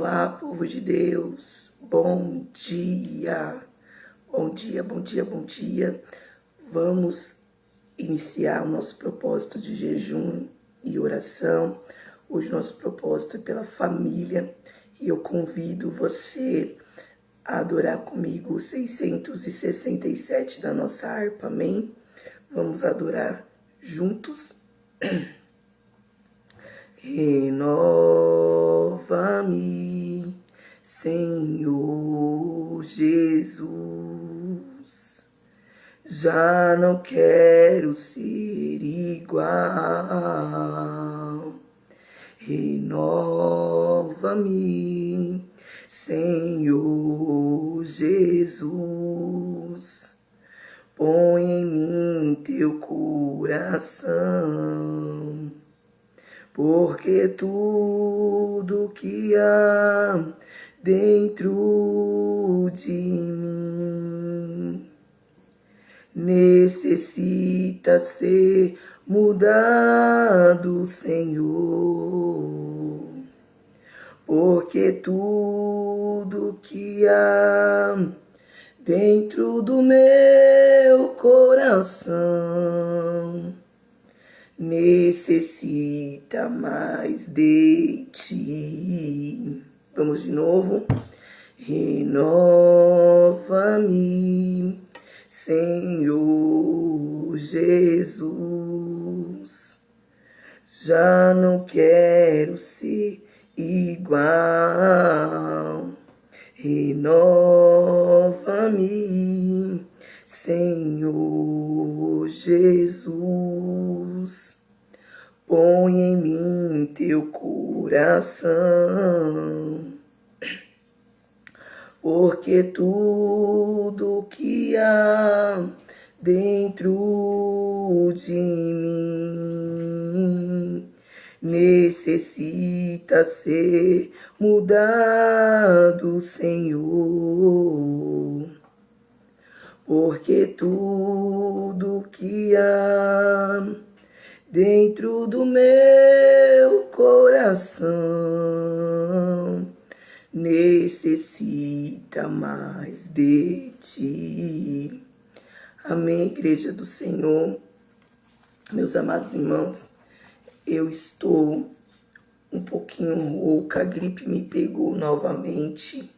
Olá, povo de Deus, bom dia, bom dia, bom dia, bom dia. Vamos iniciar o nosso propósito de jejum e oração. Hoje nosso propósito é pela família e eu convido você a adorar comigo o 667 da nossa harpa, amém? Vamos adorar juntos. Renova-me, Senhor Jesus, já não quero ser igual. Renova-me, Senhor Jesus, põe em mim teu coração. Porque tudo que há dentro de mim necessita ser mudado, Senhor. Porque tudo que há dentro do meu coração necessita mais de ti. Vamos de novo. Renova-me, Senhor Jesus. Já não quero ser igual. Renova-me, Senhor Jesus, põe em mim teu coração, porque tudo que há dentro de mim necessita ser mudado, Senhor. Porque tudo que há dentro do meu coração necessita mais de ti. Amém, Igreja do Senhor. Meus amados irmãos, eu estou um pouquinho rouca, a gripe me pegou novamente.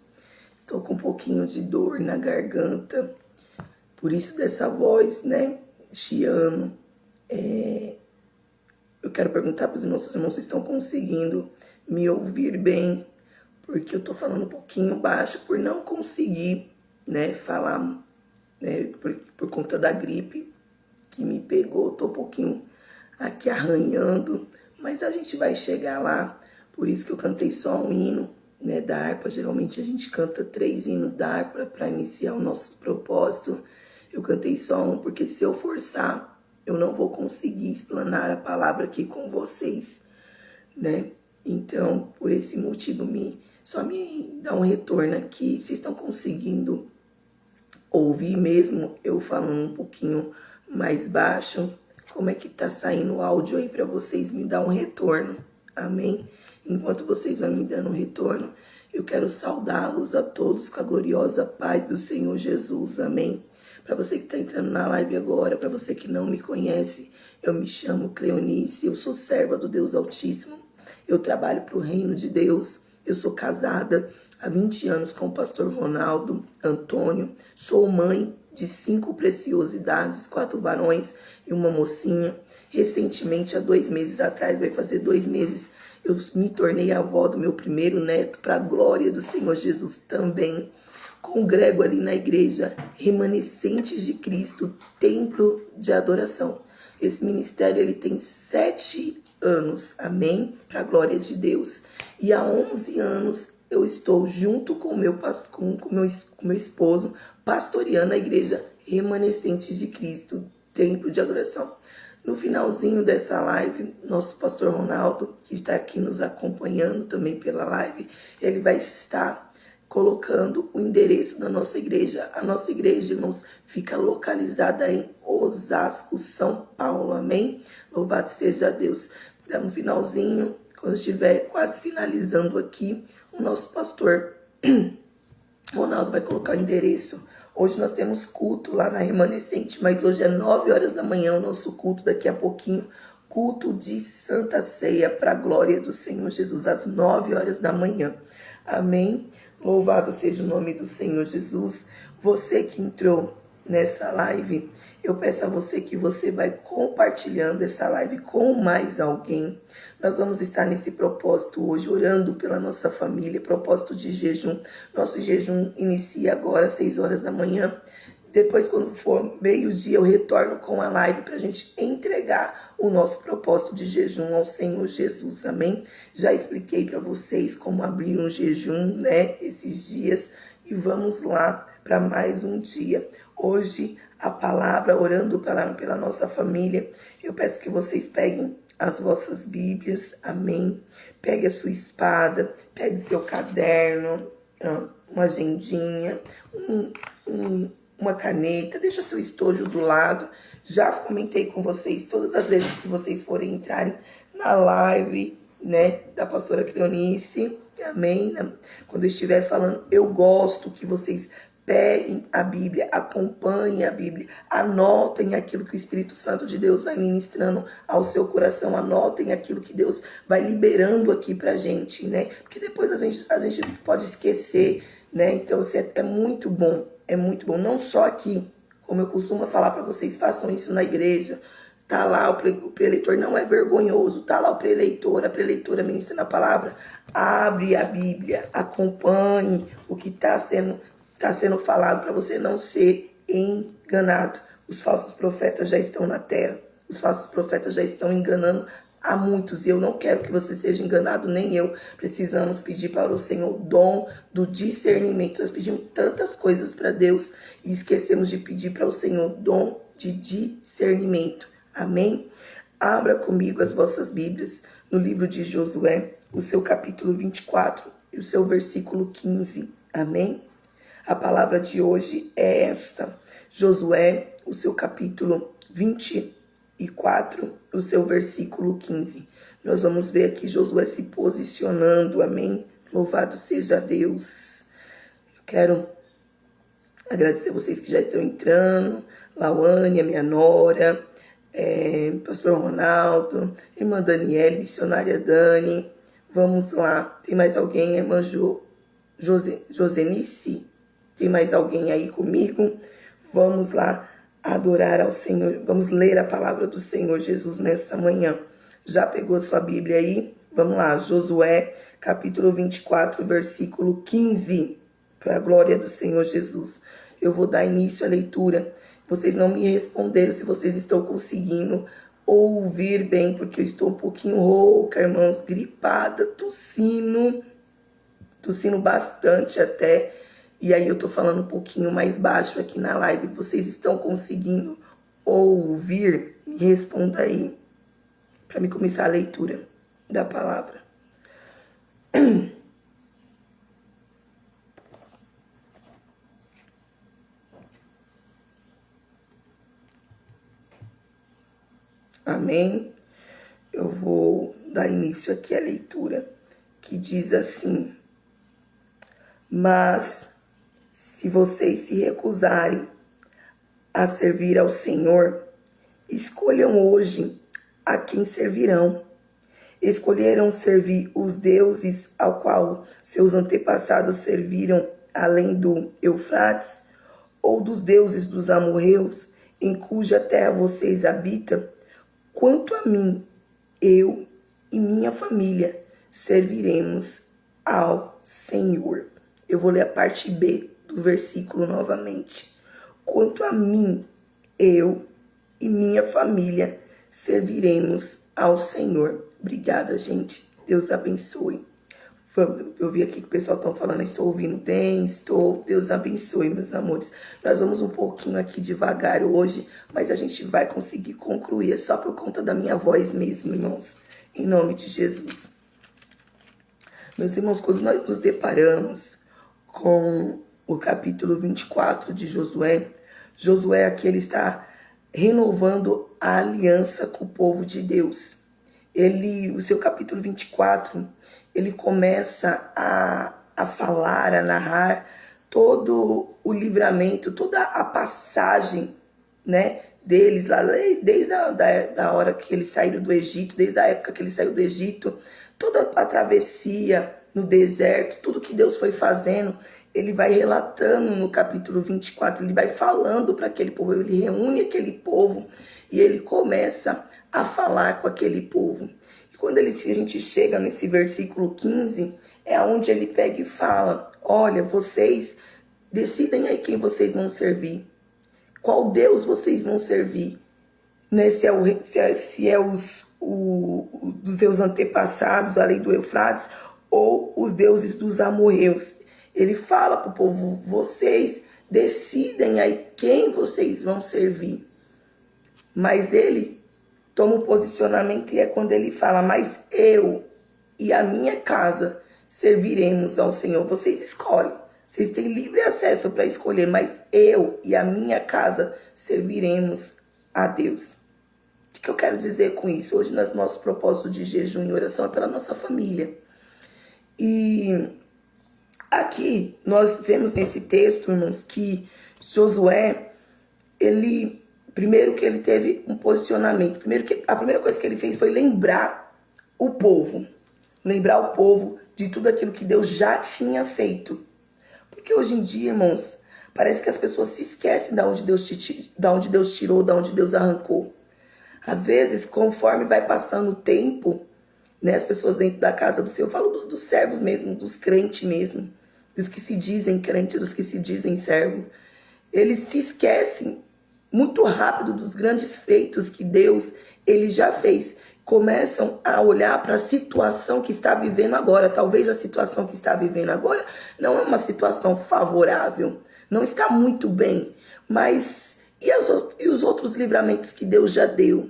Estou com um pouquinho de dor na garganta. Por isso dessa voz, né, chiando. Eu quero perguntar para os irmãos, se os irmãos estão conseguindo me ouvir bem, porque eu estou falando um pouquinho baixo por não conseguir, né, falar, né, por conta da gripe que me pegou. Estou um pouquinho aqui arranhando, mas a gente vai chegar lá. Por isso que eu cantei só um hino, né, da harpa. Geralmente a gente canta 3 hinos da harpa para iniciar o nosso propósito. Eu cantei só um, porque se eu forçar, eu não vou conseguir explanar a palavra aqui com vocês, né? Então, por esse motivo, só me dá um retorno aqui. Vocês estão conseguindo ouvir mesmo eu falando um pouquinho mais baixo? Como é que tá saindo o áudio aí para vocês me dar um retorno? Amém? Enquanto vocês vão me dando um retorno, eu quero saudá-los a todos com a gloriosa paz do Senhor Jesus. Amém? Para você que está entrando na live agora, para você que não me conhece, eu me chamo Cleonice, eu sou serva do Deus Altíssimo, eu trabalho para o reino de Deus, eu sou casada há 20 anos com o pastor Ronaldo Antônio, sou mãe de 5 preciosidades, 4 varões e uma mocinha. Recentemente, há 2 meses atrás, vai fazer 2 meses, eu me tornei avó do meu primeiro neto, para a glória do Senhor Jesus também. Congrego ali na igreja Remanescentes de Cristo, Templo de Adoração. Esse ministério ele tem 7 anos, amém? Para a glória de Deus. E há 11 anos eu estou junto com meu esposo, pastoreando a igreja Remanescentes de Cristo, Templo de Adoração. No finalzinho dessa live, nosso pastor Ronaldo, que está aqui nos acompanhando também pela live, ele vai estar colocando o endereço da nossa igreja. A nossa igreja, irmãos, fica localizada em Osasco, São Paulo, amém? Louvado seja Deus. No finalzinho, quando estiver quase finalizando aqui, o nosso pastor Ronaldo vai colocar o endereço. Hoje nós temos culto lá na Remanescente, mas hoje é 9 horas da manhã o nosso culto, daqui a pouquinho, culto de Santa Ceia para a glória do Senhor Jesus, às 9 horas da manhã. Amém? Louvado seja o nome do Senhor Jesus. Você que entrou nessa live, eu peço a você que você vai compartilhando essa live com mais alguém. Nós vamos estar nesse propósito hoje, orando pela nossa família, propósito de jejum. Nosso jejum inicia agora às 6 horas da manhã. Depois, quando for meio-dia, eu retorno com a live para a gente entregar o nosso propósito de jejum ao Senhor Jesus, amém? Já expliquei para vocês como abrir um jejum, né, esses dias, e vamos lá para mais um dia. Hoje, a palavra, orando pela nossa família, eu peço que vocês peguem as vossas Bíblias, amém? Pegue a sua espada, pegue seu caderno, uma agendinha, uma caneta, deixa seu estojo do lado. Já comentei com vocês, todas as vezes que vocês forem entrarem na live, né, da pastora Cleonice, amém? Quando eu estiver falando, eu gosto que vocês peguem a Bíblia, acompanhem a Bíblia, anotem aquilo que o Espírito Santo de Deus vai ministrando ao seu coração, anotem aquilo que Deus vai liberando aqui pra gente, né? Porque depois a gente pode esquecer, né? Então, assim, é muito bom, é muito bom. Não só aqui, como eu costumo falar para vocês, façam isso na igreja. Tá lá o preleitor, não é vergonhoso, tá lá o preleitor, a preleitora ministrando a palavra. Abre a Bíblia, acompanhe o que está sendo falado para você não ser enganado. Os falsos profetas já estão na terra. Os falsos profetas já estão enganando a muitos. E eu não quero que você seja enganado, nem eu. Precisamos pedir para o Senhor o dom do discernimento. Nós pedimos tantas coisas para Deus e esquecemos de pedir para o Senhor o dom de discernimento. Amém? Abra comigo as vossas Bíblias no livro de Josué, o seu capítulo 24 e o seu versículo 15. Amém? A palavra de hoje é esta. Josué, o seu capítulo 24, o seu versículo 15. Nós vamos ver aqui Josué se posicionando, amém? Louvado seja Deus. Eu quero agradecer vocês que já estão entrando, Lauane, a minha nora, pastor Ronaldo, irmã Daniele, missionária Dani. Vamos lá, tem mais alguém? Irmã Josenice? Tem mais alguém aí comigo? Vamos lá adorar ao Senhor. Vamos ler a palavra do Senhor Jesus nessa manhã. Já pegou a sua Bíblia aí? Vamos lá, Josué, capítulo 24, versículo 15. Para a glória do Senhor Jesus. Eu vou dar início à leitura. Vocês não me responderam se vocês estão conseguindo ouvir bem, porque eu estou um pouquinho rouca, irmãos, gripada, tossindo bastante até. E aí eu tô falando um pouquinho mais baixo aqui na live. Vocês estão conseguindo ouvir? Me responda aí, para me começar a leitura da palavra. Amém? Eu vou dar início aqui à leitura, que diz assim: mas se vocês se recusarem a servir ao Senhor, escolham hoje a quem servirão. Escolheram servir os deuses ao qual seus antepassados serviram além do Eufrates, ou dos deuses dos amorreus, em cuja terra vocês habitam? Quanto a mim, eu e minha família serviremos ao Senhor. Eu vou ler a parte B do versículo novamente. Quanto a mim, eu e minha família serviremos ao Senhor. Obrigada, gente. Deus abençoe. Eu vi aqui que o pessoal está falando, estou ouvindo bem, estou. Deus abençoe, meus amores. Nós vamos um pouquinho aqui devagar hoje, mas a gente vai conseguir concluir. É só por conta da minha voz mesmo, irmãos. Em nome de Jesus. Meus irmãos, quando nós nos deparamos com o capítulo 24 de Josué, Josué aqui ele está renovando a aliança com o povo de Deus. o seu capítulo 24, ele começa a falar, a narrar todo o livramento, toda a passagem, né, deles lá, desde da hora que eles saíram do Egito, desde a época que eles saíram do Egito, toda a travessia no deserto, tudo que Deus foi fazendo, ele vai relatando no capítulo 24, ele vai falando para aquele povo, ele reúne aquele povo e ele começa a falar com aquele povo. E quando a gente chega nesse versículo 15, é onde ele pega e fala: olha, vocês decidem aí quem vocês vão servir. Qual Deus vocês vão servir? Né? Se é dos seus antepassados, além do Eufrates, ou os deuses dos amorreus. Ele fala para o povo: vocês decidem aí quem vocês vão servir. Mas ele toma um posicionamento e é quando ele fala: mas eu e a minha casa serviremos ao Senhor. Vocês escolhem. Vocês têm livre acesso para escolher, mas eu e a minha casa serviremos a Deus. O que eu quero dizer com isso? Hoje, nos nossos propósitos de jejum e oração, é pela nossa família. E aqui, nós vemos nesse texto, irmãos, que Josué, primeiro que ele teve um posicionamento. A primeira coisa que ele fez foi lembrar o povo. Lembrar o povo de tudo aquilo que Deus já tinha feito. Porque hoje em dia, irmãos, parece que as pessoas se esquecem de onde Deus tirou, de onde Deus arrancou. Às vezes, conforme vai passando o tempo, né, as pessoas dentro da casa do Senhor, eu falo dos servos mesmo, dos crentes mesmo, dos que se dizem crentes, dos que se dizem servos, eles se esquecem muito rápido dos grandes feitos que Deus ele já fez. Começam a olhar para a situação que está vivendo agora. Talvez a situação que está vivendo agora não é uma situação favorável, não está muito bem, mas e os outros livramentos que Deus já deu?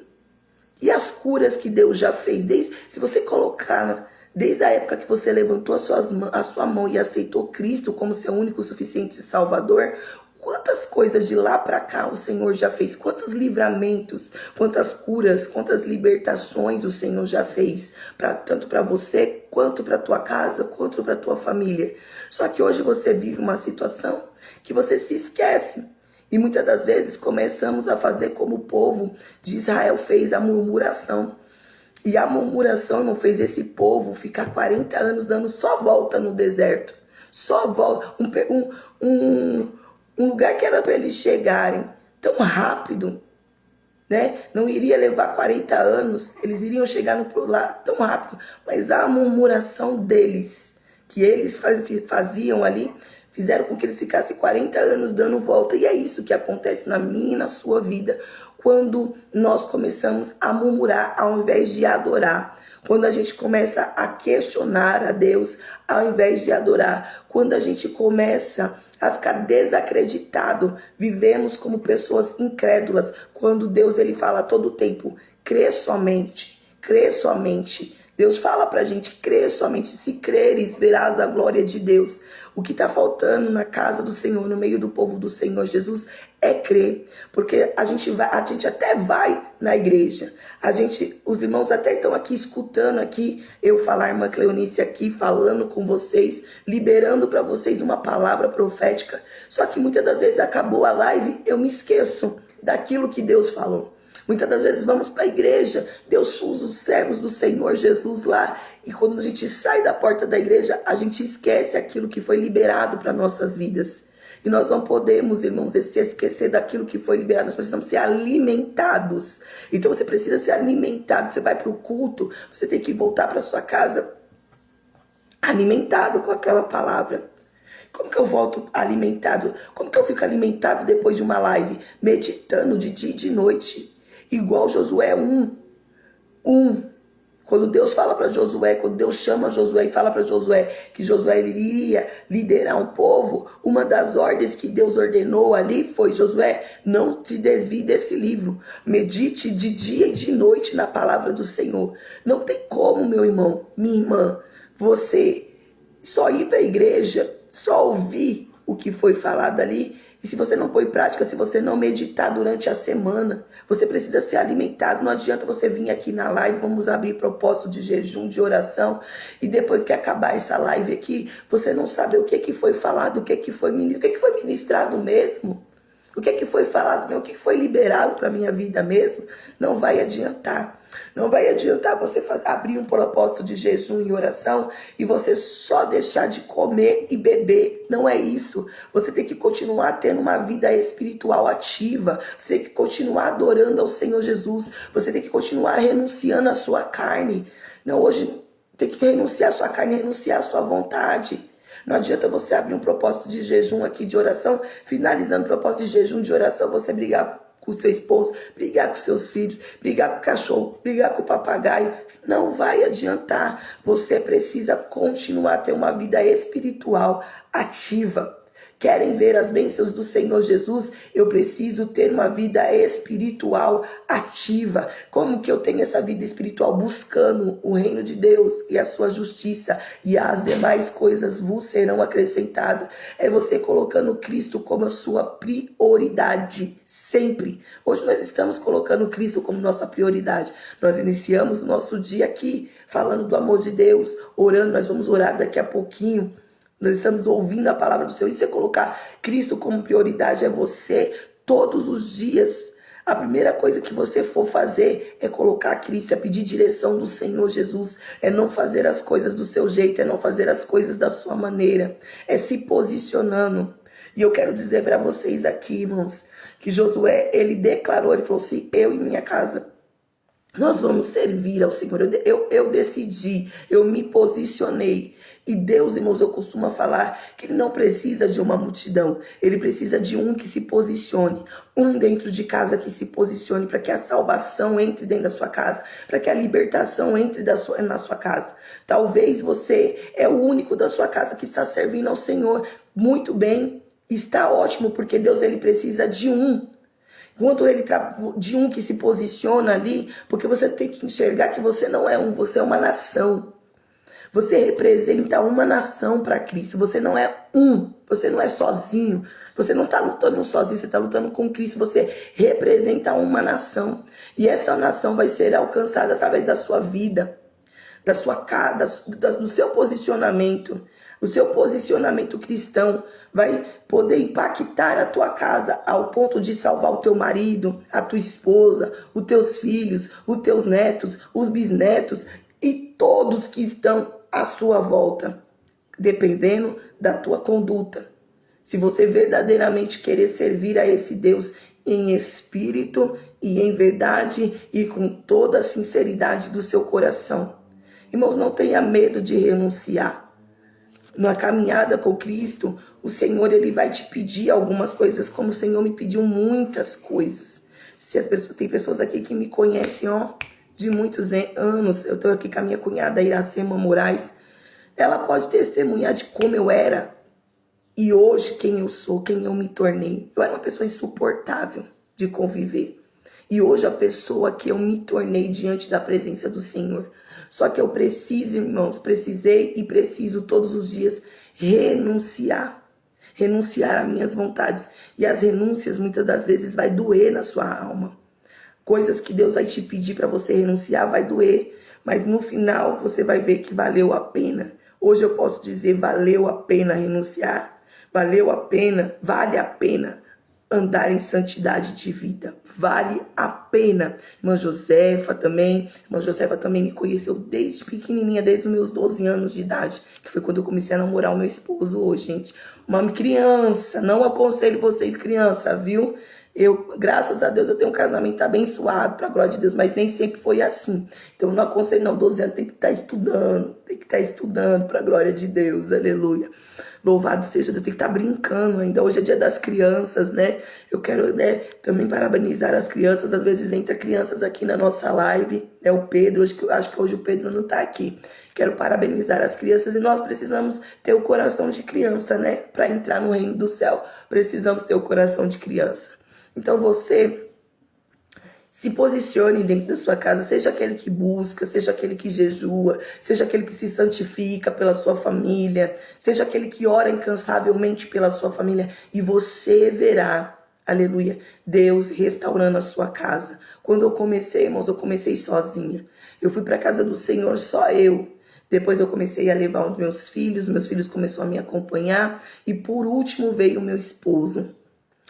E as curas que Deus já fez? Se você colocar, desde a época que você levantou a sua mão e aceitou Cristo como seu único suficiente Salvador, quantas coisas de lá para cá o Senhor já fez? Quantos livramentos, quantas curas, quantas libertações o Senhor já fez? Tanto para você, quanto para tua casa, quanto para tua família. Só que hoje você vive uma situação que você se esquece. E muitas das vezes começamos a fazer como o povo de Israel fez, a murmuração. E a murmuração, irmão, fez esse povo ficar 40 anos dando só volta no deserto. Só volta. Um lugar que era para eles chegarem tão rápido, né? Não iria levar 40 anos, eles iriam chegar lá tão rápido. Mas a murmuração deles, que eles faziam ali, fizeram com que eles ficassem 40 anos dando volta. E é isso que acontece na minha e na sua vida, quando nós começamos a murmurar ao invés de adorar. Quando a gente começa a questionar a Deus ao invés de adorar. Quando a gente começa a ficar desacreditado, vivemos como pessoas incrédulas. Quando Deus ele fala todo o tempo: crê somente, crê somente. Deus fala pra gente: crê somente, se creres, verás a glória de Deus. O que está faltando na casa do Senhor, no meio do povo do Senhor Jesus, é crer. Porque a gente até vai na igreja. Os irmãos até estão aqui escutando aqui, eu falar, a irmã Cleonice aqui, falando com vocês, liberando para vocês uma palavra profética. Só que muitas das vezes acabou a live, eu me esqueço daquilo que Deus falou. Muitas das vezes vamos para a igreja, Deus usa os servos do Senhor Jesus lá, e quando a gente sai da porta da igreja, a gente esquece aquilo que foi liberado para nossas vidas. E nós não podemos, irmãos, se esquecer daquilo que foi liberado. Nós precisamos ser alimentados. Então você precisa ser alimentado. Você vai para o culto, você tem que voltar para sua casa alimentado com aquela palavra. Como que eu volto alimentado? Como que eu fico alimentado depois de uma live? Meditando de dia e de noite. Igual Josué 1. Quando Deus fala para Josué, quando Deus chama Josué e fala para Josué que Josué iria liderar um povo, uma das ordens que Deus ordenou ali foi: Josué, não se desvie desse livro. Medite de dia e de noite na palavra do Senhor. Não tem como, meu irmão, minha irmã, você só ir para a igreja, só ouvir o que foi falado ali E se você não pôr em prática, se você não meditar durante a semana, você precisa ser alimentado. Não adianta você vir aqui na live, vamos abrir propósito de jejum, de oração, e depois que acabar essa live aqui, você não sabe o que foi falado, o que foi ministrado mesmo. O que foi falado, o que foi liberado para a minha vida mesmo. Não vai adiantar. Não vai adiantar você abrir um propósito de jejum e oração e você só deixar de comer e beber. Não é isso. Você tem que continuar tendo uma vida espiritual ativa. Você tem que continuar adorando ao Senhor Jesus. Você tem que continuar renunciando à sua carne. Não, hoje tem que renunciar à sua carne, renunciar à sua vontade. Não adianta você abrir um propósito de jejum aqui, de oração, finalizando o propósito de jejum, de oração, você brigar com o seu esposo, brigar com seus filhos, brigar com o cachorro, brigar com o papagaio. Não vai adiantar. Você precisa continuar a ter uma vida espiritual ativa. Querem ver as bênçãos do Senhor Jesus? Eu preciso ter uma vida espiritual ativa. Como que eu tenho essa vida espiritual? Buscando o reino de Deus e a sua justiça, e as demais coisas vos serão acrescentadas. É você colocando Cristo como a sua prioridade, sempre. Hoje nós estamos colocando Cristo como nossa prioridade. Nós iniciamos o nosso dia aqui, falando do amor de Deus, orando. Nós vamos orar daqui a pouquinho. Nós estamos ouvindo a palavra do Senhor. E você colocar Cristo como prioridade é você, todos os dias. A primeira coisa que você for fazer é colocar Cristo, é pedir direção do Senhor Jesus. É não fazer as coisas do seu jeito, é não fazer as coisas da sua maneira. É se posicionando. E eu quero dizer para vocês aqui, irmãos, que Josué, ele declarou, ele falou assim, eu e minha casa, nós vamos servir ao Senhor. Eu decidi, eu me posicionei. E Deus, irmãos, eu costumo falar que Ele não precisa de uma multidão. Ele precisa de um que se posicione. Um dentro de casa que se posicione para que a salvação entre dentro da sua casa. Para que a libertação entre na sua casa. Talvez você é o único da sua casa que está servindo ao Senhor. Muito bem, está ótimo, porque Deus, Ele precisa de um. Quanto ele de um que se posiciona ali, porque você tem que enxergar que você não é um, você é uma nação. Você representa uma nação para Cristo. Você não é um, você não é sozinho. Você não está lutando sozinho, você está lutando com Cristo. Você representa uma nação. E essa nação vai ser alcançada através da sua vida, da sua casa, do seu posicionamento. O seu posicionamento cristão vai poder impactar a tua casa ao ponto de salvar o teu marido, a tua esposa, os teus filhos, os teus netos, os bisnetos e todos que estão à sua volta, dependendo da tua conduta. Se você verdadeiramente querer servir a esse Deus em espírito e em verdade e com toda a sinceridade do seu coração. Irmãos, não tenha medo de renunciar. Na caminhada com Cristo, o Senhor, Ele vai te pedir algumas coisas, como o Senhor me pediu muitas coisas. Se as pessoas, tem pessoas aqui que me conhecem, de muitos anos. Eu estou aqui com a minha cunhada Iracema Moraes. Ela pode testemunhar de como eu era e hoje quem eu sou, quem eu me tornei. Eu era uma pessoa insuportável de conviver. E hoje a pessoa que eu me tornei diante da presença do Senhor. Só que eu preciso, irmãos, precisei e preciso todos os dias renunciar. Renunciar às minhas vontades. E as renúncias muitas das vezes vai doer na sua alma. Coisas que Deus vai te pedir para você renunciar vai doer. Mas no final você vai ver que valeu a pena. Hoje eu posso dizer, valeu a pena renunciar. Valeu a pena, vale a pena andar em santidade de vida. Vale a pena. Irmã Josefa também me conheceu desde pequenininha, desde os meus 12 anos de idade, que foi quando eu comecei a namorar o meu esposo hoje, gente. Uma criança, não aconselho vocês criança, viu? Eu, graças a Deus, eu tenho um casamento abençoado, para a glória de Deus, mas nem sempre foi assim. Então, eu não aconselho, não. 12 anos tem que estar estudando, para a glória de Deus, aleluia. Louvado seja Deus, tem que estar brincando ainda. Hoje é dia das crianças, né? Eu quero, né, também parabenizar as crianças. Às vezes entra crianças aqui na nossa live, né? O Pedro, acho que hoje o Pedro não está aqui. Quero parabenizar as crianças e nós precisamos ter o coração de criança, né? Para entrar no reino do céu, precisamos ter o coração de criança. Então você Se posicione dentro da sua casa, seja aquele que busca, seja aquele que jejua, seja aquele que se santifica pela sua família, seja aquele que ora incansavelmente pela sua família, e você verá, aleluia, Deus restaurando a sua casa. Quando eu comecei, irmãos, eu comecei sozinha. Eu fui para a casa do Senhor, só eu. Depois eu comecei a levar os meus filhos começaram a me acompanhar, e por último veio o meu esposo.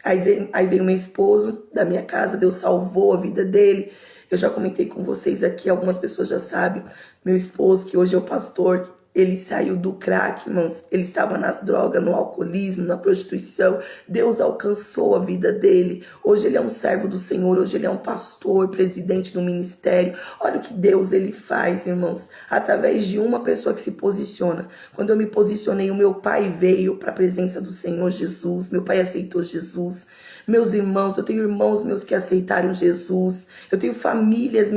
Aí veio meu esposo da minha casa, Deus salvou a vida dele. Eu já comentei com vocês aqui, algumas pessoas já sabem. Meu esposo, que hoje é o pastor, ele saiu do crack, irmãos. Ele estava nas drogas, no alcoolismo, na prostituição. Deus alcançou a vida dele. Hoje ele é um servo do Senhor, hoje ele é um pastor, presidente do ministério. Olha o que Deus ele faz, irmãos, através de uma pessoa que se posiciona. Quando eu me posicionei, o meu pai veio para a presença do Senhor Jesus. Meu pai aceitou Jesus. Meus irmãos, eu tenho irmãos meus que aceitaram Jesus. Eu tenho famílias,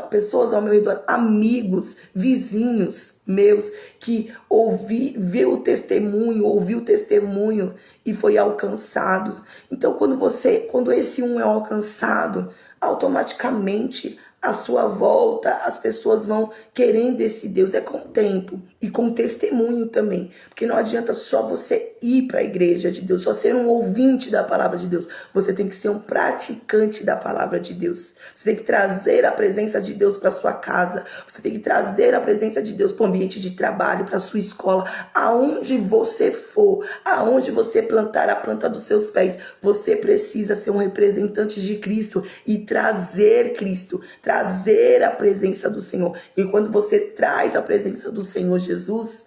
pessoas ao meu redor, amigos, vizinhos meus que ouviu o testemunho e foi alcançados. Então, quando esse um é alcançado, automaticamente à sua volta as pessoas vão querendo esse Deus. É com o tempo e com testemunho também, porque não adianta só você ir para a igreja de Deus, só ser um ouvinte da palavra de Deus. Você tem que ser um praticante da palavra de Deus. Você tem que trazer a presença de Deus para sua casa. Você tem que trazer a presença de Deus para o ambiente de trabalho, para sua escola, aonde você for, aonde você plantar a planta dos seus pés. Você precisa ser um representante de Cristo e trazer Cristo, trazer a presença do Senhor. E quando você traz a presença do Senhor Jesus,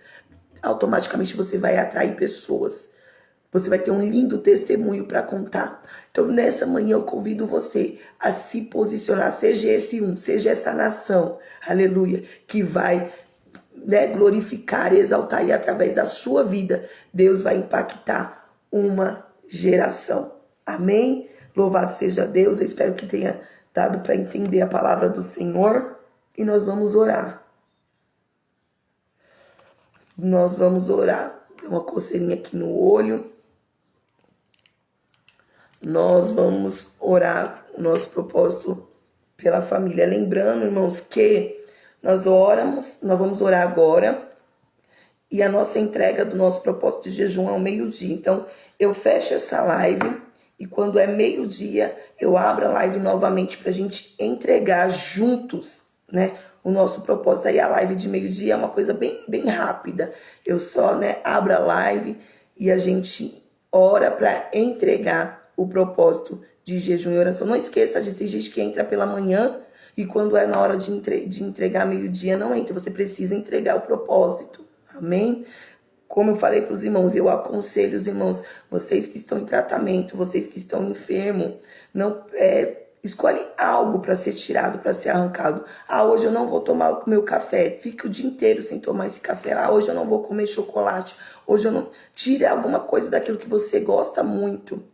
automaticamente você vai atrair pessoas. Você vai ter um lindo testemunho para contar. Então, nessa manhã, eu convido você a se posicionar. Seja esse um, seja essa nação, aleluia, que vai, né, glorificar, exaltar, e através da sua vida, Deus vai impactar uma geração. Amém? Louvado seja Deus. Eu espero que tenha dado para entender a palavra do Senhor. E nós vamos orar. Nós vamos orar. Deu uma coceirinha aqui no olho. Nós vamos orar o nosso propósito pela família. Lembrando, irmãos, que nós vamos orar agora. E a nossa entrega do nosso propósito de jejum é ao meio-dia. Então, eu fecho essa live. E quando é meio-dia, eu abro a live novamente para a gente entregar juntos, né, o nosso propósito. Aí a live de meio-dia é uma coisa bem rápida. Eu só, né, abro a live e a gente ora para entregar o propósito de jejum e oração. Não esqueça disso, tem gente que entra pela manhã e quando é na hora de entregar meio-dia não entra. Você precisa entregar o propósito. Amém? Como eu falei para os irmãos, eu aconselho os irmãos, vocês que estão em tratamento, vocês que estão enfermos, não escolhem algo para ser tirado, para ser arrancado. Ah, hoje eu não vou tomar o meu café. Fique o dia inteiro sem tomar esse café. Ah, hoje eu não vou comer chocolate. Hoje eu não... Tire alguma coisa daquilo que você gosta muito.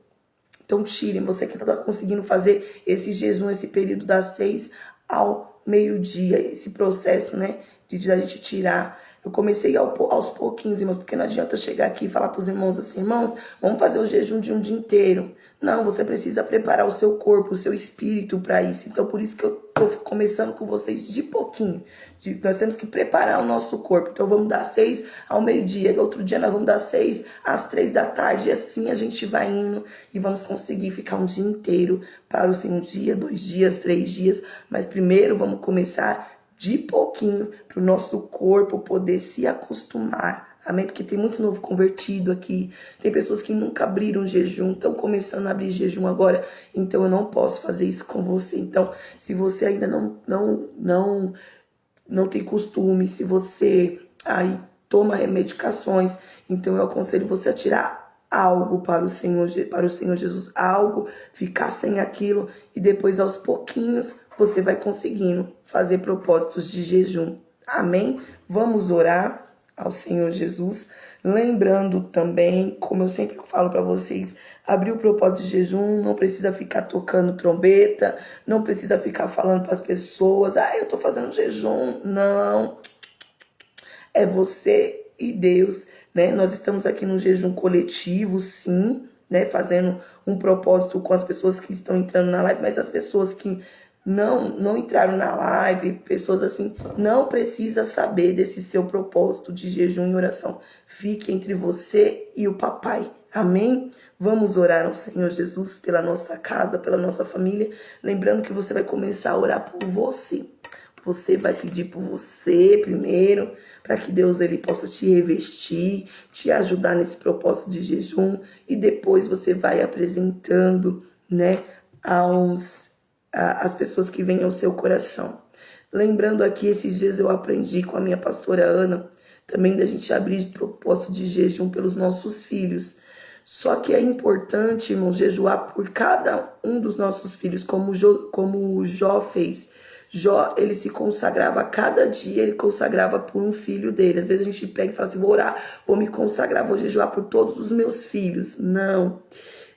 Então tirem, você que não está conseguindo fazer esse jejum, esse período das 6 ao meio-dia, esse processo, né, de a gente tirar. Eu comecei aos pouquinhos, irmãos, porque não adianta eu chegar aqui e falar para os irmãos assim, irmãos, vamos fazer o jejum de um dia inteiro. Não, você precisa preparar o seu corpo, o seu espírito para isso. Então, por isso que eu estou começando com vocês de pouquinho. Nós temos que preparar o nosso corpo. Então, vamos dar 6 ao meio-dia. Outro dia, nós vamos dar 6 às 3 da tarde. E assim a gente vai indo e vamos conseguir ficar um dia inteiro para o Senhor. Um dia, 2 dias, 3 dias. Mas primeiro, vamos começar de pouquinho para o nosso corpo poder se acostumar. Amém? Porque tem muito novo convertido aqui. Tem pessoas que nunca abriram jejum, estão começando a abrir jejum agora. Então eu não posso fazer isso com você. Então, se você ainda não tem costume, se você aí toma medicações, então eu aconselho você a tirar algo para o Senhor Jesus, algo, ficar sem aquilo e depois aos pouquinhos você vai conseguindo fazer propósitos de jejum. Amém? Vamos orar ao Senhor Jesus, lembrando também, como eu sempre falo para vocês, abrir o propósito de jejum, não precisa ficar tocando trombeta, não precisa ficar falando para as pessoas, eu tô fazendo jejum, não, é você e Deus, né? Nós estamos aqui no jejum coletivo, sim, né? Fazendo um propósito com as pessoas que estão entrando na live, mas as pessoas que não entraram na live, pessoas assim, não precisa saber desse seu propósito de jejum e oração. Fique entre você e o papai. Amém? Vamos orar ao Senhor Jesus pela nossa casa, pela nossa família. Lembrando que você vai começar a orar por você. Você vai pedir por você primeiro, para que Deus ele possa te revestir, te ajudar nesse propósito de jejum. E depois você vai apresentando, né, as pessoas que vêm ao seu coração. Lembrando aqui, esses dias eu aprendi com a minha pastora Ana, também da gente abrir propósito de jejum pelos nossos filhos. Só que é importante, irmão, jejuar por cada um dos nossos filhos, como o Jó fez. Jó, ele se consagrava a cada dia, ele consagrava por um filho dele. Às vezes a gente pega e fala assim, vou orar, vou me consagrar, vou jejuar por todos os meus filhos. Não.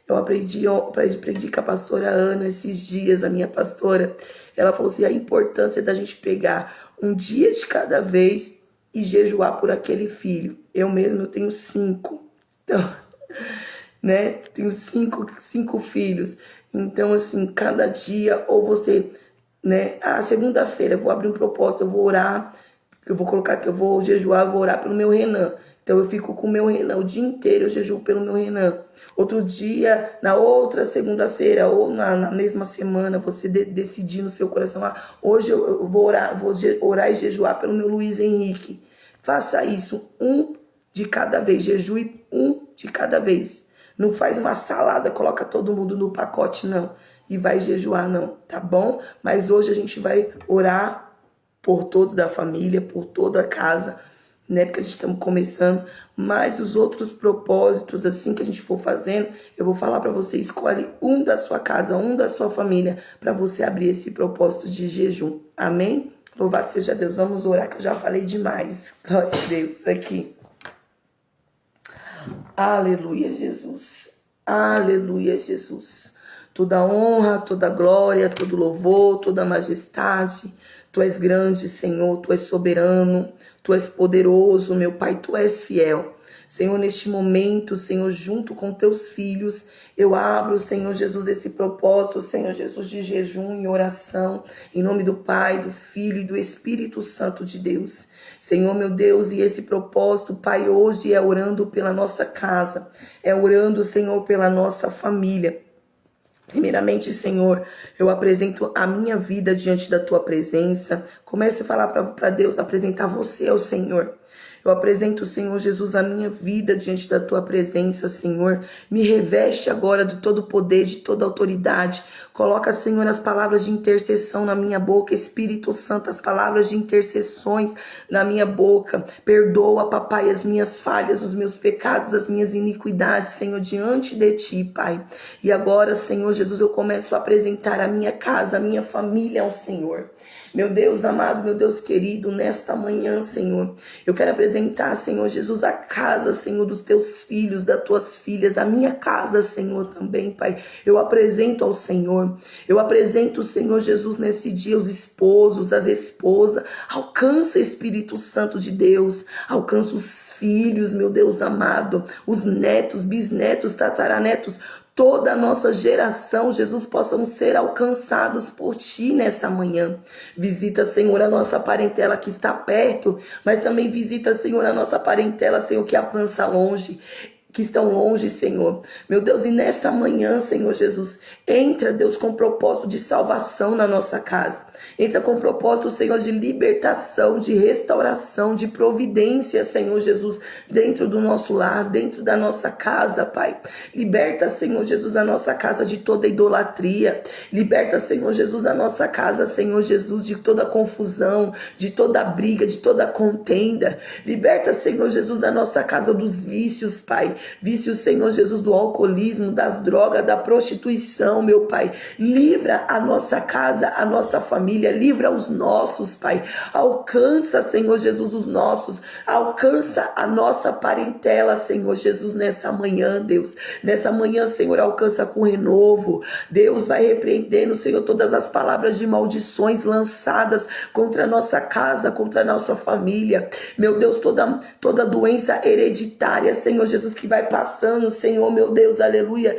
Eu aprendi com a pastora Ana esses dias, a minha pastora. Ela falou assim, a importância da gente pegar um dia de cada vez e jejuar por aquele filho. Eu mesmo tenho 5. Então, né? Tenho cinco filhos. Então, assim, cada dia, ou você, né? Segunda-feira eu vou abrir um propósito, eu vou orar, eu vou colocar que eu vou jejuar, eu vou orar pelo meu Renan. Então eu fico com o meu Renan, o dia inteiro eu jejuo pelo meu Renan. Outro dia, na outra segunda-feira, ou na mesma semana, você decidir no seu coração, hoje eu vou orar e jejuar pelo meu Luiz Henrique. Faça isso, um de cada vez, jejue um de cada vez. Não faz uma salada, coloca todo mundo no pacote, não. E vai jejuar, não, tá bom? Mas hoje a gente vai orar por todos da família, por toda a casa, né? Porque a gente estamos começando. Mas os outros propósitos, assim que a gente for fazendo, eu vou falar para você, escolhe um da sua casa, um da sua família, para você abrir esse propósito de jejum. Amém? Louvado seja Deus. Vamos orar, que eu já falei demais. Glória a Deus, aqui. Aleluia, Jesus. Aleluia, Jesus. Toda honra, toda glória, todo louvor, toda majestade. Tu és grande, Senhor, Tu és soberano, Tu és poderoso, meu Pai, Tu és fiel. Senhor, neste momento, Senhor, junto com Teus filhos, eu abro, Senhor Jesus, esse propósito, Senhor Jesus, de jejum e oração, em nome do Pai, do Filho e do Espírito Santo de Deus. Senhor, meu Deus, e esse propósito, Pai, hoje é orando pela nossa casa, é orando, Senhor, pela nossa família. Primeiramente, Senhor, eu apresento a minha vida diante da Tua presença. Comece a falar para Deus, apresentar você ao Senhor. Eu apresento, Senhor Jesus, a minha vida diante da Tua presença, Senhor. Me reveste agora de todo poder, de toda autoridade. Coloca, Senhor, as palavras de intercessão na minha boca. Espírito Santo, as palavras de intercessões na minha boca. Perdoa, papai, as minhas falhas, os meus pecados, as minhas iniquidades, Senhor, diante de Ti, Pai. E agora, Senhor Jesus, eu começo a apresentar a minha casa, a minha família ao Senhor. Meu Deus amado, meu Deus querido, nesta manhã, Senhor, eu quero apresentar, Senhor Jesus, a casa, Senhor, dos Teus filhos, das Tuas filhas, a minha casa, Senhor, também, Pai. Eu apresento ao Senhor, eu apresento, Senhor Jesus, nesse dia, os esposos, as esposas. Alcança, Espírito Santo de Deus, alcança os filhos, meu Deus amado, os netos, bisnetos, tataranetos, toda a nossa geração, Jesus, possamos ser alcançados por Ti nessa manhã. Visita, Senhor, a nossa parentela que está perto, mas também visita, Senhor, a nossa parentela, Senhor, que alcança longe, que estão longe, Senhor. Meu Deus, e nessa manhã, Senhor Jesus, entra, Deus, com propósito de salvação na nossa casa. Entra com propósito, Senhor, de libertação, de restauração, de providência, Senhor Jesus, dentro do nosso lar, dentro da nossa casa, Pai. Liberta, Senhor Jesus, a nossa casa de toda idolatria. Liberta, Senhor Jesus, a nossa casa, Senhor Jesus, de toda confusão, de toda briga, de toda contenda. Liberta, Senhor Jesus, a nossa casa dos vícios, Pai. Vícios, Senhor Jesus, do alcoolismo, das drogas, da prostituição, meu Pai. Livra a nossa casa, a nossa família, livra os nossos, Pai. Alcança, Senhor Jesus, os nossos. Alcança a nossa parentela, Senhor Jesus, nessa manhã, Deus. Nessa manhã, Senhor, alcança com renovo. Deus vai repreendendo, Senhor, todas as palavras de maldições lançadas contra a nossa casa, contra a nossa família. Meu Deus, toda doença hereditária, Senhor Jesus, que vai passando, Senhor, meu Deus, aleluia,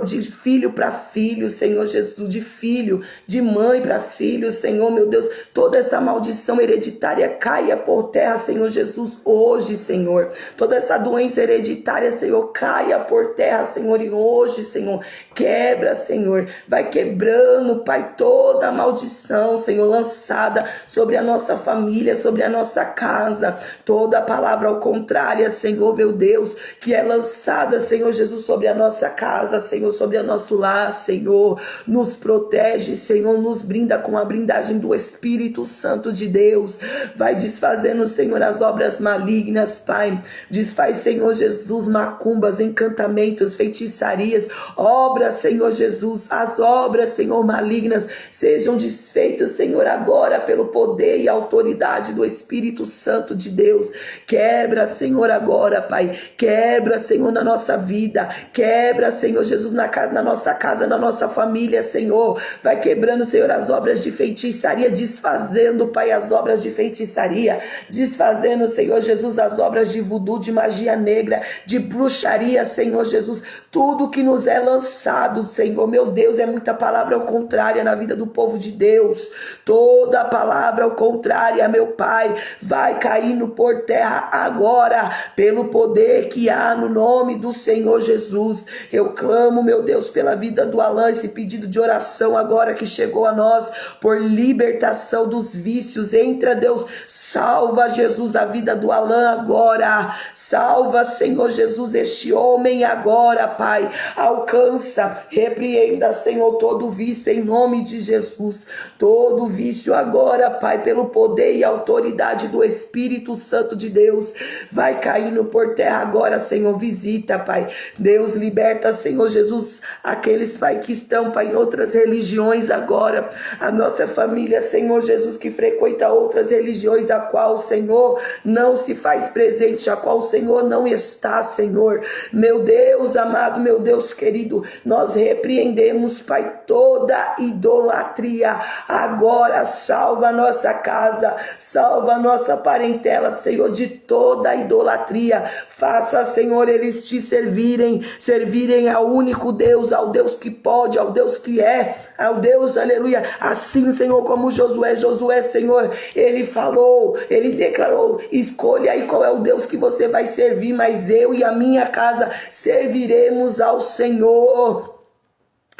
de filho para filho, Senhor Jesus, de filho, de mãe para filho, Senhor, meu Deus, toda essa maldição hereditária caia por terra, Senhor Jesus, hoje, Senhor, toda essa doença hereditária, Senhor, caia por terra, Senhor, e hoje, Senhor, quebra, Senhor, vai quebrando, Pai, toda a maldição, Senhor, lançada sobre a nossa família, sobre a nossa casa, toda palavra ao contrário, Senhor, meu Deus, que é lançada, Senhor Jesus, sobre a nossa casa, Senhor, sobre o nosso lar, Senhor, nos protege, Senhor, nos brinda com a blindagem do Espírito Santo de Deus, vai desfazendo, Senhor, as obras malignas, Pai, desfaz, Senhor Jesus, macumbas, encantamentos, feitiçarias, obras, Senhor Jesus, as obras, Senhor, malignas, sejam desfeitas, Senhor, agora, pelo poder e autoridade do Espírito Santo de Deus, quebra, Senhor, agora, Pai, quebra, Senhor, na nossa vida, quebra, Senhor Jesus, na nossa casa, na nossa família, Senhor, vai quebrando, Senhor, as obras de feitiçaria, desfazendo, Pai, as obras de feitiçaria, desfazendo, Senhor Jesus, as obras de voodoo, de magia negra, de bruxaria, Senhor Jesus, tudo que nos é lançado, Senhor, meu Deus, é muita palavra ao contrário na vida do povo de Deus, toda palavra ao contrário, meu Pai, vai caindo por terra agora, pelo poder que há no nome do Senhor Jesus. Eu clamo, meu Deus, pela vida do Alan, esse pedido de oração agora que chegou a nós, por libertação dos vícios. Entra, Deus, salva, Jesus, a vida do Alan agora, salva, Senhor Jesus, este homem agora, Pai, alcança, repreenda, Senhor, todo vício em nome de Jesus, todo vício agora, Pai, pelo poder e autoridade do Espírito Santo de Deus, vai caindo por terra agora, Senhor, visita, Pai, Deus, liberta, Senhor Jesus, aqueles, Pai, que estão, Pai, em outras religiões agora, a nossa família, Senhor Jesus, que frequenta outras religiões, a qual, Senhor, não se faz presente, a qual, Senhor, não está, Senhor, meu Deus amado, meu Deus querido, nós repreendemos, Pai, toda idolatria, agora salva a nossa casa, salva a nossa parentela, Senhor, de toda idolatria, faça, Senhor, eles te servirem ao único Deus, ao Deus que pode, ao Deus que é, ao Deus, aleluia, assim, Senhor, como Josué, Senhor, ele falou, ele declarou, escolha aí qual é o Deus que você vai servir, mas eu e a minha casa serviremos ao Senhor.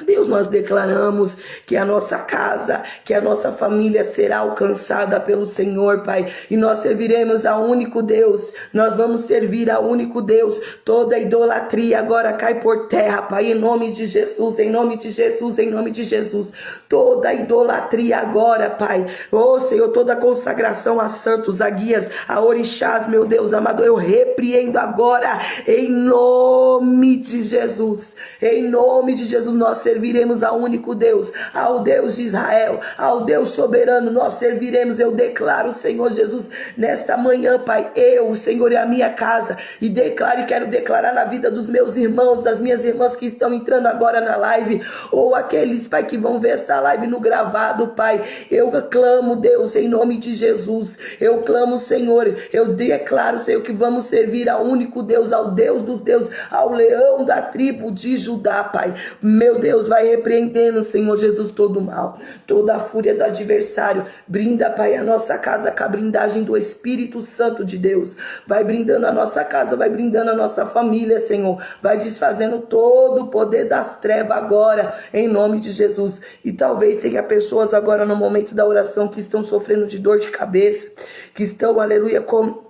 Deus, nós declaramos que a nossa casa, que a nossa família será alcançada pelo Senhor, Pai, e nós serviremos ao único Deus, nós vamos servir ao único Deus, toda idolatria agora cai por terra, Pai, em nome de Jesus, em nome de Jesus, em nome de Jesus, toda idolatria agora, Pai, oh Senhor, toda consagração a santos, a guias, a orixás, meu Deus amado, eu repreendo agora, em nome de Jesus, nós serviremos ao único Deus, ao Deus de Israel, ao Deus soberano, nós serviremos, eu declaro, Senhor Jesus, nesta manhã, Pai, eu, Senhor, e a minha casa, e declaro e quero declarar na vida dos meus irmãos, das minhas irmãs que estão entrando agora na live, ou aqueles, Pai, que vão ver esta live no gravado, Pai, eu clamo, Deus, em nome de Jesus, eu clamo, Senhor, eu declaro, Senhor, que vamos servir ao único Deus, ao Deus dos deuses, ao leão da tribo de Judá, Pai, meu Deus, vai repreendendo, Senhor Jesus, todo o mal, toda a fúria do adversário, brinda, Pai, a nossa casa com a blindagem do Espírito Santo de Deus, vai brindando a nossa casa, vai brindando a nossa família, Senhor, vai desfazendo todo o poder das trevas agora, em nome de Jesus, e talvez tenha pessoas agora no momento da oração que estão sofrendo de dor de cabeça, que estão, aleluia, com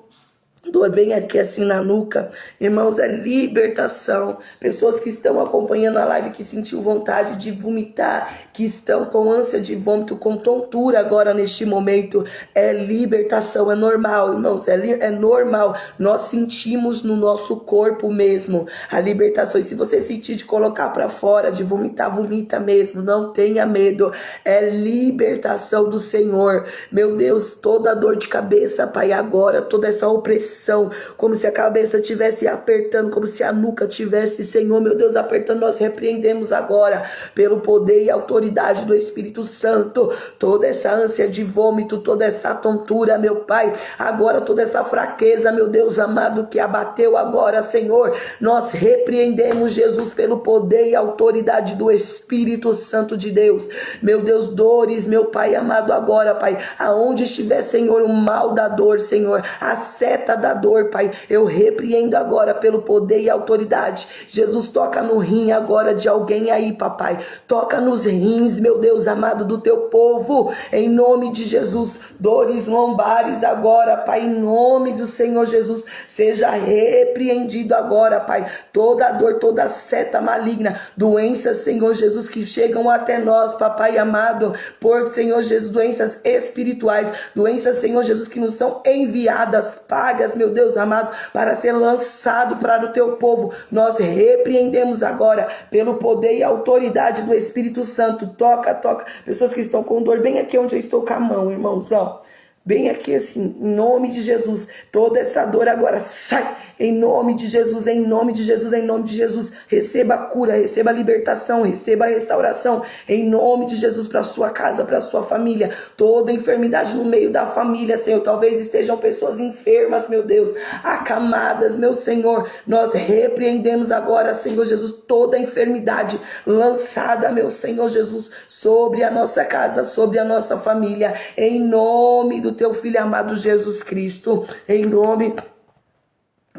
dor bem aqui assim na nuca, irmãos, é libertação, pessoas que estão acompanhando a live, que sentiu vontade de vomitar, que estão com ânsia de vômito, com tontura agora neste momento, é libertação, é normal, irmãos, é normal, nós sentimos no nosso corpo mesmo a libertação, e se você sentir de colocar para fora, de vomitar, vomita mesmo, não tenha medo, é libertação do Senhor, meu Deus, toda dor de cabeça, Pai, agora, toda essa opressão, pressão, como se a cabeça estivesse apertando, como se a nuca tivesse, Senhor, meu Deus, apertando. Nós repreendemos agora, pelo poder e autoridade do Espírito Santo, toda essa ânsia de vômito, toda essa tontura, meu Pai, agora toda essa fraqueza, meu Deus amado, que abateu agora, Senhor, nós repreendemos, Jesus, pelo poder e autoridade do Espírito Santo de Deus, meu Deus, dores, meu Pai amado, agora, Pai, aonde estiver, Senhor, o mal da dor, Senhor, a seta da dor, Pai, eu repreendo agora pelo poder e autoridade. Jesus, toca no rim agora de alguém aí, papai, toca nos rins, meu Deus amado, do teu povo, em nome de Jesus. Dores lombares agora, Pai, em nome do Senhor Jesus, seja repreendido agora, Pai, toda dor, toda seta maligna, doenças, Senhor Jesus, que chegam até nós, papai amado, por, Senhor Jesus, doenças espirituais, doenças, Senhor Jesus, que nos são enviadas, pagas, meu Deus amado, para ser lançado para o teu povo. Nós repreendemos agora pelo poder e autoridade do Espírito Santo. Toca, toca, pessoas que estão com dor bem aqui onde eu estou com a mão, irmãos, ó, bem aqui assim, em nome de Jesus, toda essa dor agora sai, em nome de Jesus, em nome de Jesus, em nome de Jesus, receba a cura, receba a libertação, receba a restauração, em nome de Jesus, para sua casa, para sua família, toda enfermidade no meio da família, Senhor, talvez estejam pessoas enfermas, meu Deus, acamadas, meu Senhor, nós repreendemos agora, Senhor Jesus, toda enfermidade lançada, meu Senhor Jesus, sobre a nossa casa, sobre a nossa família, em nome do teu Filho amado Jesus Cristo, em nome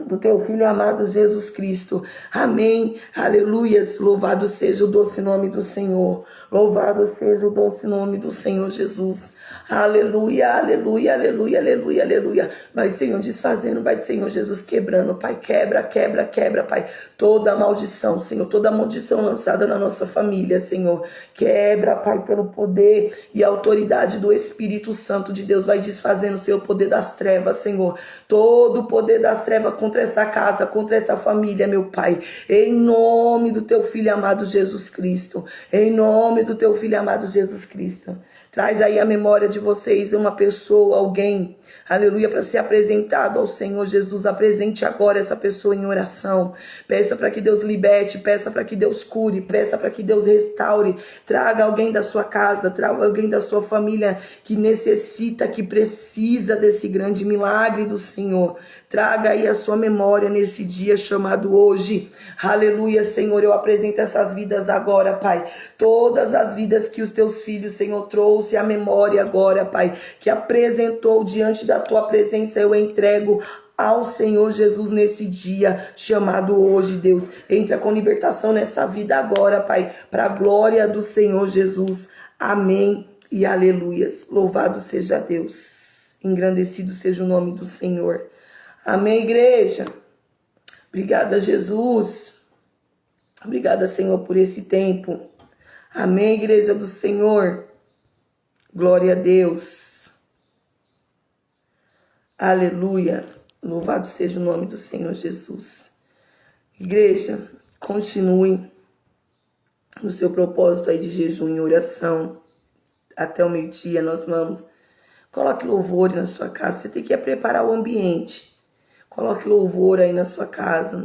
do teu Filho amado Jesus Cristo, amém, aleluias, louvado seja o doce nome do Senhor, louvado seja o doce nome do Senhor Jesus, aleluia, aleluia, aleluia, aleluia, aleluia, vai Senhor desfazendo, vai Senhor Jesus quebrando, Pai, quebra, quebra, quebra, Pai, toda maldição, Senhor, toda maldição lançada na nossa família, Senhor, quebra, Pai, pelo poder e autoridade do Espírito Santo de Deus, vai desfazendo o seu poder das trevas, Senhor, todo o poder das trevas contra essa casa, contra essa família, meu Pai, em nome do teu Filho amado Jesus Cristo, em nome do teu Filho amado Jesus Cristo. Traz aí a memória de vocês uma pessoa, alguém, aleluia, para ser apresentado ao Senhor Jesus. Apresente agora essa pessoa em oração. Peça para que Deus liberte, peça para que Deus cure, peça para que Deus restaure. Traga alguém da sua casa, traga alguém da sua família que necessita, que precisa desse grande milagre do Senhor. Traga aí a sua memória nesse dia chamado hoje. Aleluia, Senhor, eu apresento essas vidas agora, Pai. Todas as vidas que os teus filhos, Senhor, trouxe à memória agora, Pai, que apresentou diante da tua presença, eu entrego ao Senhor Jesus nesse dia chamado hoje, Deus. Entra com libertação nessa vida agora, Pai, para a glória do Senhor Jesus. Amém e aleluias. Louvado seja Deus. Engrandecido seja o nome do Senhor. Amém, igreja. Obrigada, Jesus. Obrigada, Senhor, por esse tempo. Amém, igreja do Senhor. Glória a Deus. Aleluia. Louvado seja o nome do Senhor Jesus. Igreja, continue no seu propósito aí de jejum e oração. Até o meio-dia nós vamos. Coloque louvor na sua casa. Você tem que preparar o ambiente. Coloque louvor aí na sua casa.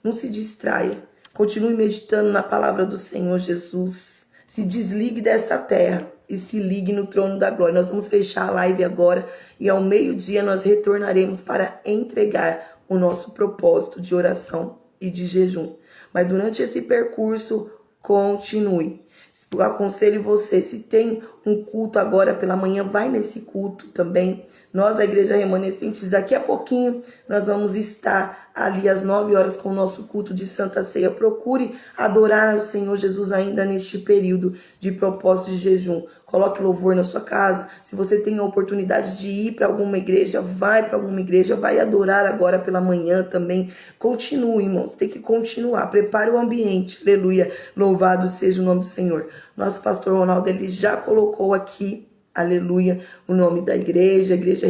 Não se distraia. Continue meditando na palavra do Senhor Jesus. Se desligue dessa terra e se ligue no trono da glória. Nós vamos fechar a live agora e ao meio-dia nós retornaremos para entregar o nosso propósito de oração e de jejum. Mas durante esse percurso, continue. Eu aconselho você, se tem um culto agora pela manhã, vai nesse culto também. Nós, a Igreja Remanescentes, daqui a pouquinho, nós vamos estar ali às 9 horas com o nosso culto de Santa Ceia. Procure adorar o Senhor Jesus ainda neste período de propósito de jejum. Coloque louvor na sua casa. Se você tem a oportunidade de ir para alguma igreja, vai para alguma igreja, vai adorar agora pela manhã também. Continue, irmãos, tem que continuar. Prepare o ambiente, aleluia. Louvado seja o nome do Senhor. Nosso pastor Ronaldo, ele já colocou aqui, aleluia, o nome da igreja, Igreja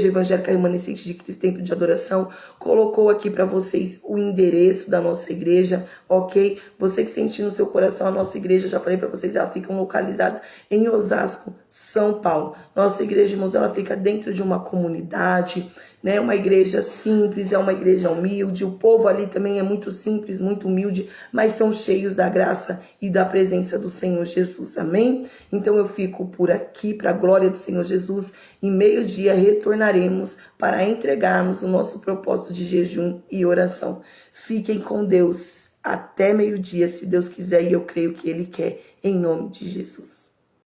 Evangélica Remanescente de Cristo Templo de Adoração, colocou aqui para vocês o endereço da nossa igreja, ok? Você que sente no seu coração a nossa igreja, já falei para vocês, ela fica localizada em Osasco, São Paulo. Nossa igreja, irmãos, ela fica dentro de uma comunidade, né? Uma igreja simples, é uma igreja humilde, o povo ali também é muito simples, muito humilde, mas são cheios da graça e da presença do Senhor Jesus, amém? Então eu fico por aqui, para a glória do Senhor Jesus, em meio-dia retornaremos para entregarmos o nosso propósito de jejum e oração. Fiquem com Deus até meio-dia, se Deus quiser, e eu creio que Ele quer, em nome de Jesus.